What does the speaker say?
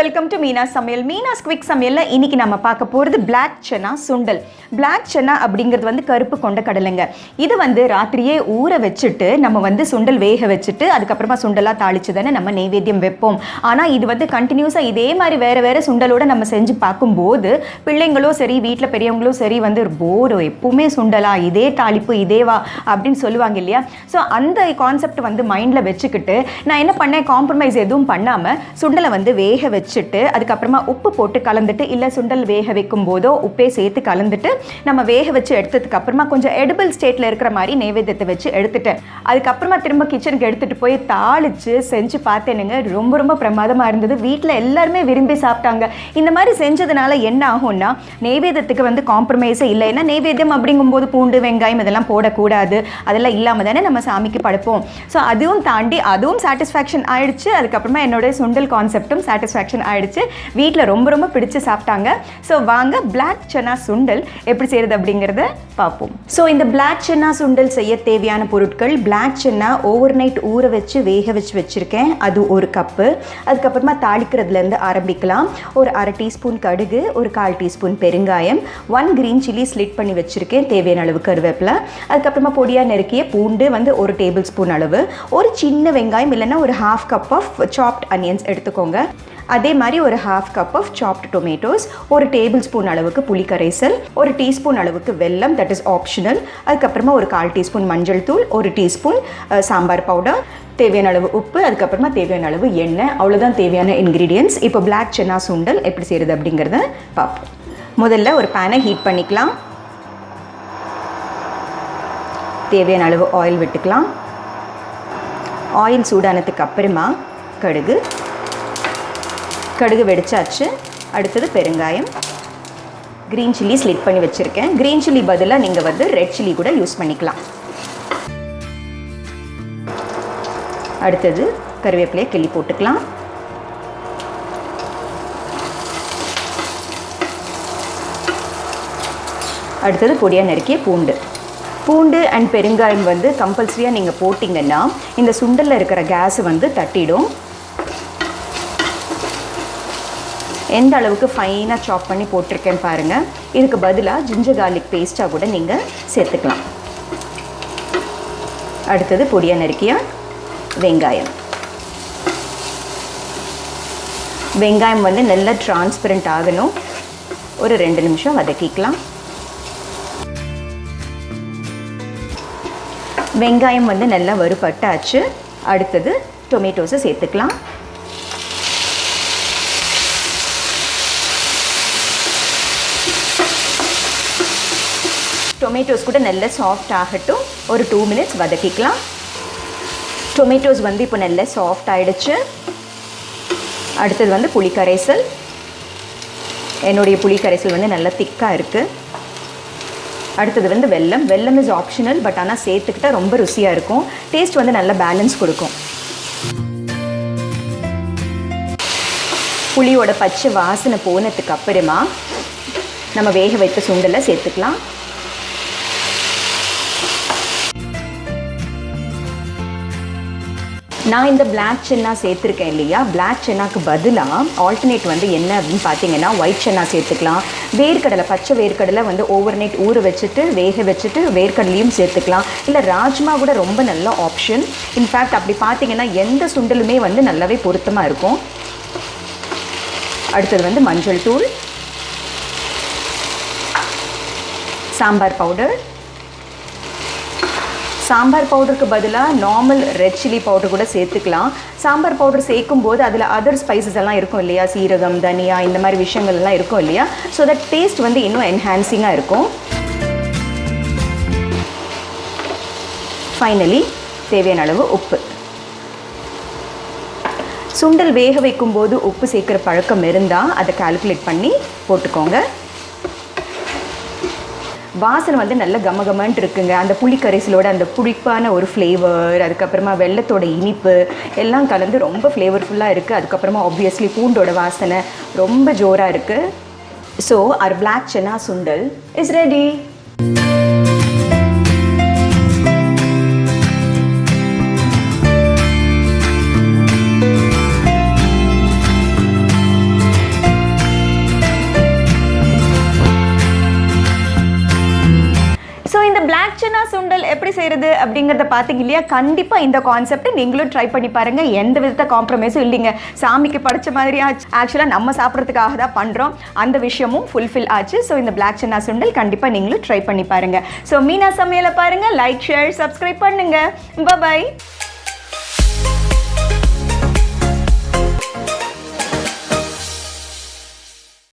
Welcome to Meena சமையல். Meena's quick சமையலில் இன்றைக்கி நம்ம பார்க்க போகிறது பிளாக் சென்னா சுண்டல். பிளாக் சென்னா அப்படிங்கிறது வந்து கருப்பு கொண்டக்கடலைங்க. இது வந்து ராத்திரியே ஊற வச்சுட்டு நம்ம சுண்டல் வேக வச்சுட்டு அதுக்கப்புறமா சுண்டலாக தாளித்து தானே நம்ம நெய்வேத்தியம் வைப்போம். ஆனால் இது வந்து கண்டினியூஸாக இதே மாதிரி வேறு சுண்டலோடு நம்ம செஞ்சு பார்க்கும்போது பிள்ளைங்களும் சரி வீட்டில் பெரியவங்களும் சரி போர் எப்பவுமே சுண்டலா இதே தாளிப்பு இதேவா அப்படின்னு சொல்லுவாங்க இல்லையா. ஸோ அந்த கான்செப்ட் மைண்டில் வச்சுக்கிட்டு நான் என்ன பண்ணேன், காம்ப்ரமைஸ் எதுவும் பண்ணாமல் சுண்டலை வேக வச்சுட்டு அதுக்கப்புறமா உப்பு போட்டு கலந்துட்டு, இல்லை சுண்டல் வேக வைக்கும் போதோ உப்பே சேர்த்து கலந்துட்டு நம்ம வேக வச்சு எடுத்ததுக்கு அப்புறமா கொஞ்சம் எடிபிள் ஸ்டேட்டில் இருக்கிற மாதிரி நெய்வேத்தியத்தை வச்சு எடுத்துட்டேன். அதுக்கப்புறமா திரும்ப கிச்சனுக்கு எடுத்துகிட்டு போய் தாளித்து செஞ்சு பார்த்தேனுங்க. ரொம்ப ரொம்ப பிரமாதமாக இருந்தது. வீட்டில் எல்லாருமே விரும்பி சாப்பிட்டாங்க. இந்த மாதிரி செஞ்சதுனால என்ன ஆகும்னா, நெய்வேத்தியத்துக்கு காம்ப்ரமைஸே இல்லை. ஏன்னா நெய்வேத்தியம் அப்படிங்கும்போது பூண்டு வெங்காயம் இதெல்லாம் போடக்கூடாது. அதெல்லாம் இல்லாமல் தானே நம்ம சாமிக்கு படைப்போம். ஸோ அதுவும் தாண்டி அதுவும் சாட்டிஸ்ஃபேக்ஷன் ஆயிடுச்சு. அதுக்கப்புறமா என்னோட சுண்டல் கான்செப்டும் சாட்டிஸ்ஃபேக்ஷன் ஆயிடுச்சு. வீட்டில் ரொம்ப ரொம்ப பிடிச்சு சாப்பிட்டாங்க. ஸோ வாங்க பிளாக் சென்னா சுண்டல் எப்படி செய்கிறது அப்படிங்கிறத பார்ப்போம். ஸோ இந்த பிளாக் சென்னா சுண்டல் செய்ய தேவையான பொருட்கள்: பிளாக் சென்னா ஓவர் நைட் ஊற வச்சு வேக வச்சு வச்சுருக்கேன், அது 1 கப்பு. அதுக்கப்புறமா தாளிக்கிறதுலேருந்து ஆரம்பிக்கலாம். ஒரு 1/2 டீஸ்பூன் கடுகு, ஒரு 1/4 டீஸ்பூன் பெருங்காயம், 1 கிரீன் சில்லி ஸ்லிட் பண்ணி வச்சுருக்கேன், தேவையான அளவு கருவேப்பிலை, அதுக்கப்புறமா பொடியாக நறுக்கிய பூண்டு 1 டேபிள் ஸ்பூன் அளவு, ஒரு சின்ன வெங்காயம் இல்லைன்னா ஒரு 1/2 கப் ஆஃப் சாப்ட் அனியன்ஸ் எடுத்துக்கோங்க. அதே மாதிரி ஒரு 1/2 கப் ஆஃப் சாப்ட் டொமேட்டோஸ், ஒரு டேபிள் ஸ்பூன் அளவுக்கு புளி கரைசல், ஒரு டீஸ்பூன் அளவுக்கு வெல்லம், தட் இஸ் ஆப்ஷனல். அதுக்கப்புறமா ஒரு 1/4 டீஸ்பூன் மஞ்சள் தூள், ஒரு டீஸ்பூன் சாம்பார் பவுடர், தேவையான அளவு உப்பு, அதுக்கப்புறமா தேவையான அளவு எண்ணெய். அவ்வளோதான் தேவையான இன்க்ரீடியன்ட்ஸ். இப்போ பிளாக் சென்னா சுண்டல் எப்படி செய்கிறது அப்படிங்கிறத பார்ப்போம். முதல்ல ஒரு பேனை ஹீட் பண்ணிக்கலாம். தேவையான அளவு ஆயில் விட்டுக்கலாம். ஆயில் சூடானதுக்கு அப்புறமா கடுகு வெடிச்சாச்சு. அடுத்தது பெருங்காயம், க்ரீன் சில்லி ஸ்லிட் பண்ணி வச்சுருக்கேன். க்ரீன் சில்லி பதிலாக நீங்கள் ரெட் சில்லி கூட யூஸ் பண்ணிக்கலாம். அடுத்தது கருவேப்பிலையை கிள்ளி போட்டுக்கலாம். அடுத்தது பொடியாக நறுக்கிய பூண்டு அண்ட் பெருங்காயம் கம்பல்சரியாக நீங்கள் போட்டிங்கன்னா இந்த சுண்டலில் இருக்கிற கேஸை தட்டிடும். எந்த அளவுக்கு ஃபைனாக சாப் பண்ணி போட்டிருக்கேன் பாருங்கள். இதுக்கு பதிலாக ஜிஞ்சர் கார்லிக் பேஸ்ட்டாக கூட நீங்கள் சேர்த்துக்கலாம். அடுத்தது பொடியாக நறுக்கிய வெங்காயம் நல்லா டிரான்ஸ்பரண்ட் ஆகணும். ஒரு 2 நிமிஷம் வதக்கிக்கலாம். வெங்காயம் நல்லா வறுபட்டாச்சு. அடுத்தது டொமேட்டோஸை சேர்த்துக்கலாம். டொமேட்டோஸ் கூட நல்லா சாஃப்ட் ஆகட்டும். ஒரு 2 மினிட்ஸ் வதக்கிக்கலாம். டொமேட்டோஸ் இப்போ நல்லா சாஃப்ட் ஆகிடுச்சு. அடுத்தது புளி கரைசல். என்னுடைய புளி கரைசல் நல்லா திக்காக இருக்குது. அடுத்தது வெல்லம் இஸ் ஆப்ஷனல், பட் ஆனால் சேர்த்துக்கிட்டால் ரொம்ப ருசியாக இருக்கும். டேஸ்ட் நல்லா பேலன்ஸ் கொடுக்கும். புளியோட பச்சை வாசனை போனதுக்கு அப்புறமா நம்ம வேக வைத்த சுண்டலை சேர்த்துக்கலாம். நான் இந்த பிளாக் சென்னா சேர்த்துருக்கேன் இல்லையா, பிளாக் சென்னாக்கு பதிலாக ஆல்டர்னேட் என்ன அப்படின்னு பார்த்தீங்கன்னா ஒயிட் சென்னா சேர்த்துக்கலாம். வேர்க்கடலை, பச்சை வேர்க்கடலை ஓவர் நைட் ஊற வச்சுட்டு வேக வச்சுட்டு வேர்க்கடலையும் சேர்த்துக்கலாம். இல்லை ராஜ்மா கூட ரொம்ப நல்ல ஆப்ஷன். இன்ஃபேக்ட் அப்படி பார்த்தீங்கன்னா எந்த சுண்டலுமே நல்லாவே பொருத்தமாக இருக்கும். அடுத்தது மஞ்சள் தூள், சாம்பார் பவுடர். சாம்பார் பவுடருக்கு பதிலாக நார்மல் ரெட் சில்லி பவுடர் கூட சேர்த்துக்கலாம். சாம்பார் பவுடர் சேர்க்கும் போது அதில் அதர் ஸ்பைசஸ் எல்லாம் இருக்கும் இல்லையா, சீரகம், தனியா, இந்த மாதிரி விஷயங்கள் எல்லாம் இருக்கும் இல்லையா. ஸோ தட் டேஸ்ட் இன்னும் என்ஹான்சிங்காக இருக்கும். ஃபைனலி தேவையான அளவு உப்பு. சுண்டல் வேக வைக்கும்போது உப்பு சேர்க்குற பழக்கம் இருந்தால் அதை கால்குலேட் பண்ணி போட்டுக்கோங்க. வாசனை நல்ல கமகமன்ட்டு இருக்குங்க. அந்த புளி கரைசலோட அந்த புளிப்பான ஒரு ஃப்ளேவர், அதுக்கப்புறமா வெள்ளத்தோட இனிப்பு எல்லாம் கலந்து ரொம்ப ஃப்ளேவர்ஃபுல்லாக இருக்குது. அதுக்கப்புறமா ஆப்வியஸ்லி பூண்டோட வாசனை ரொம்ப ஜோராக இருக்குது. So our black chana sundal is ready. Chana sundal எப்படி செய்கிறது அப்படிங்கிறத பார்த்தீங்க இல்லையா? கண்டிப்பாக இந்த கான்செப்ட் நீங்களும் ட்ரை பண்ணி பாருங்கள். எந்த விதத்தை காம்ப்ரமைஸும் இல்லைங்க. சாமிக்கு படைச்ச மாதிரி ஆச்சு. ஆக்சுவலாக நம்ம சாப்பிட்றதுக்காக தான் பண்ணுறோம். அந்த விஷயமும் ஃபுல்ஃபில் ஆச்சு. ஸோ இந்த பிளாக் சன்னா சுண்டல் கண்டிப்பாக நீங்களும் ட்ரை பண்ணி பாருங்கள். ஸோ மீனா சமையலை பாருங்கள், லைக் ஷேர் சப்ஸ்கிரைப் பண்ணுங்கள். பாய்.